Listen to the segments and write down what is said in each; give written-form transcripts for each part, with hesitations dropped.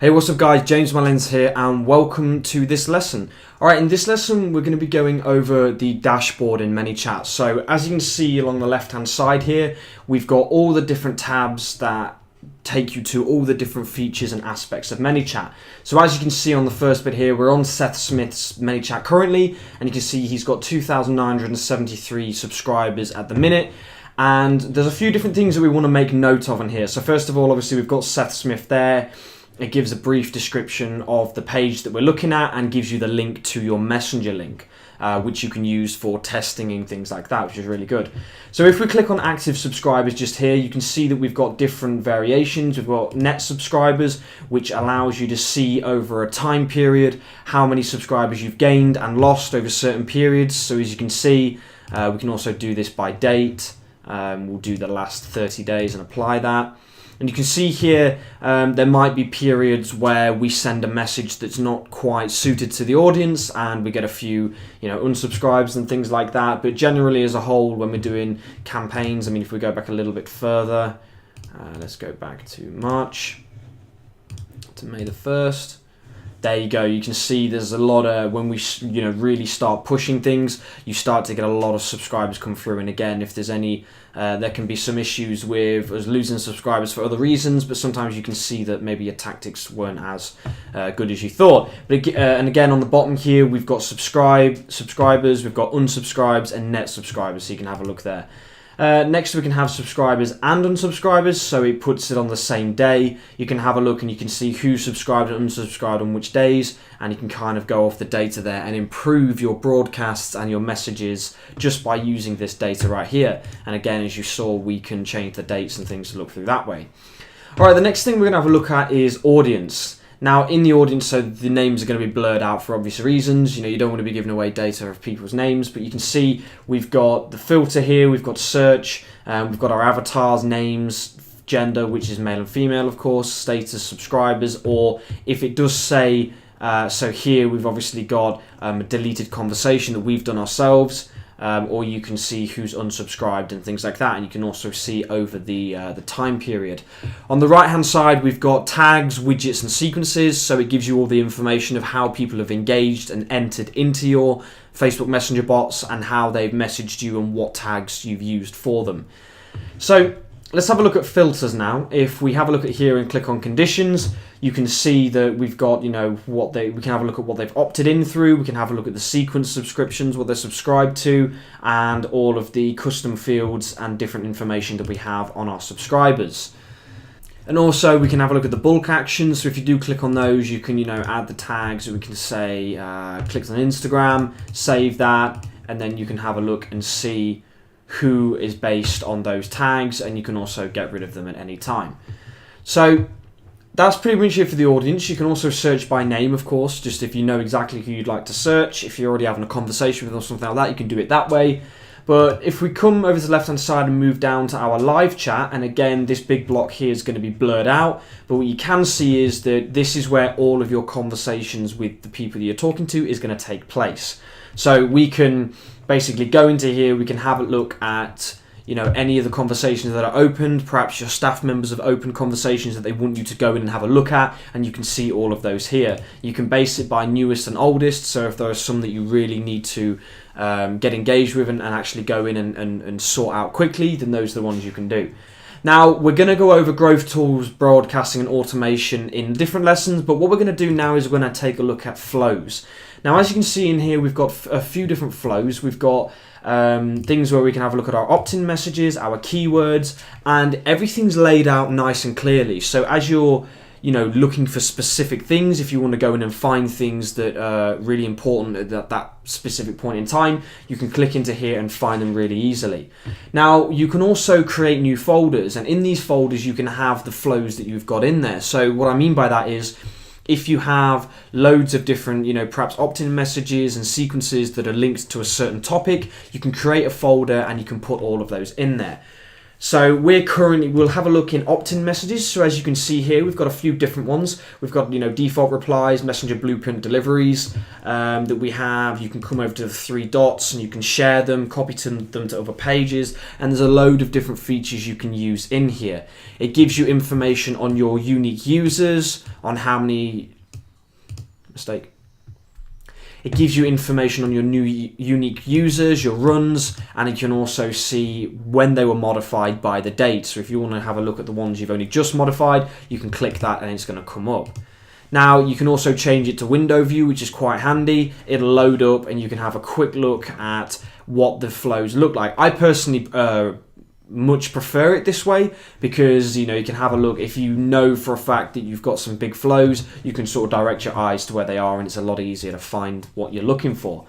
Hey, what's up guys, James Mullins here and welcome to this lesson. Alright, in this lesson we're going to be going over the dashboard in Manychat. So as you can see along the left hand side here, we've got all the different tabs that take you to all the different features and aspects of Manychat. So as you can see on the first bit here, we're on Seth Smith's Manychat currently, and you can see he's got 2,973 subscribers at the minute. And there's a few different things that we want to make note of in here. So first of all, obviously we've got Seth Smith there. It gives a brief description of the page that we're looking at and gives you the link to your Messenger link, which you can use for testing and things like that, which is really good. So if we click on active subscribers just here, you can see that we've got different variations. We've got net subscribers, which allows you to see over a time period how many subscribers you've gained and lost over certain periods. So as you can see, we can also do this by date. We'll do the last 30 days and apply that. And you can see here, there might be periods where we send a message that's not quite suited to the audience and we get a few, unsubscribes and things like that. But generally as a whole, when we're doing campaigns, I mean, if we go back a little bit further, let's go back to March, to May the 1st. There you go. You can see there's a lot of, when we really start pushing things, you start to get a lot of subscribers come through. And again, if there's any, there can be some issues with us losing subscribers for other reasons, but sometimes you can see that maybe your tactics weren't as good as you thought. But and again, on the bottom here, we've got subscribers, we've got unsubscribes and net subscribers, so you can have a look there. Next we can have subscribers and unsubscribers, so it puts it on the same day. You can have a look and you can see who subscribed and unsubscribed on which days, and you can kind of go off the data there and improve your broadcasts and your messages just by using this data right here. And again, as you saw, we can change the dates and things to look through that way. Alright, the next thing we're going to have a look at is audience. Now, in the audience, so the names are going to be blurred out for obvious reasons. You don't want to be giving away data of people's names, but you can see we've got the filter here, we've got search, we've got our avatars, names, gender, which is male and female, of course, status, subscribers, or if it does say, so here we've obviously got a deleted conversation that we've done ourselves. Or you can see who's unsubscribed and things like that, and you can also see over the time period. On the right hand side, we've got tags, widgets and sequences, so it gives you all the information of how people have engaged and entered into your Facebook Messenger bots and how they've messaged you and what tags you've used for them. So let's have a look at filters now. If we have a look at here and click on conditions, you can see that we've got, we can have a look at what they've opted in through. We can have a look at the sequence subscriptions, what they're subscribed to, and all of the custom fields and different information that we have on our subscribers. And also we can have a look at the bulk actions. So if you do click on those, you can, add the tags. We can say, clicked on Instagram, save that, and then you can have a look and see who is based on those tags, and you can also get rid of them at any time. So that's pretty much it for the audience. You can also search by name, of course, just if you know exactly who you'd like to search. If you're already having a conversation with them or something like that, you can do it that way. But if we come over to the left hand side and move down to our live chat, and again, this big block here is going to be blurred out, but what you can see is that this is where all of your conversations with the people that you're talking to is going to take place. So we can basically go into here, we can have a look at any of the conversations that are opened. Perhaps your staff members have opened conversations that they want you to go in and have a look at, and you can see all of those here. You can base it by newest and oldest, so if there are some that you really need to get engaged with and actually go in and sort out quickly, then those are the ones you can do. Now, we're going to go over growth tools, broadcasting and automation in different lessons, but what we're going to do now is we're going to take a look at flows. Now, as you can see in here, we've got a few different flows. We've got things where we can have a look at our opt-in messages, our keywords, and everything's laid out nice and clearly. So as you're looking for specific things, if you want to go in and find things that are really important at that specific point in time, you can click into here and find them really easily. Now, you can also create new folders, and in these folders you can have the flows that you've got in there. So what I mean by that is, if you have loads of different, perhaps opt-in messages and sequences that are linked to a certain topic, you can create a folder and you can put all of those in there. So we'll have a look in Optin Messages. So as you can see here, we've got a few different ones. We've got, default replies, messenger blueprint deliveries that we have. You can come over to the three dots and you can share them, copy them to other pages. And there's a load of different features you can use in here. It gives you information on your unique users, on how many, It gives you information on your new unique users, your runs, and you can also see when they were modified by the date. So if you want to have a look at the ones you've only just modified, you can click that and it's going to come up. Now you can also change it to window view, which is quite handy. It'll load up and you can have a quick look at what the flows look like. I personally much prefer it this way because you can have a look. If you know for a fact that you've got some big flows, you can sort of direct your eyes to where they are and it's a lot easier to find what you're looking for.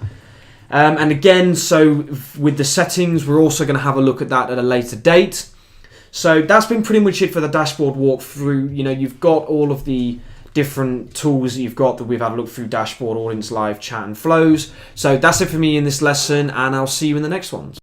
And again, so with the settings, we're also going to have a look at that at a later date. So that's been pretty much it for the dashboard walkthrough. You've got all of the different tools that you've got that we've had a look through: dashboard, audience, live, chat and flows. So that's it for me in this lesson, and I'll see you in the next one.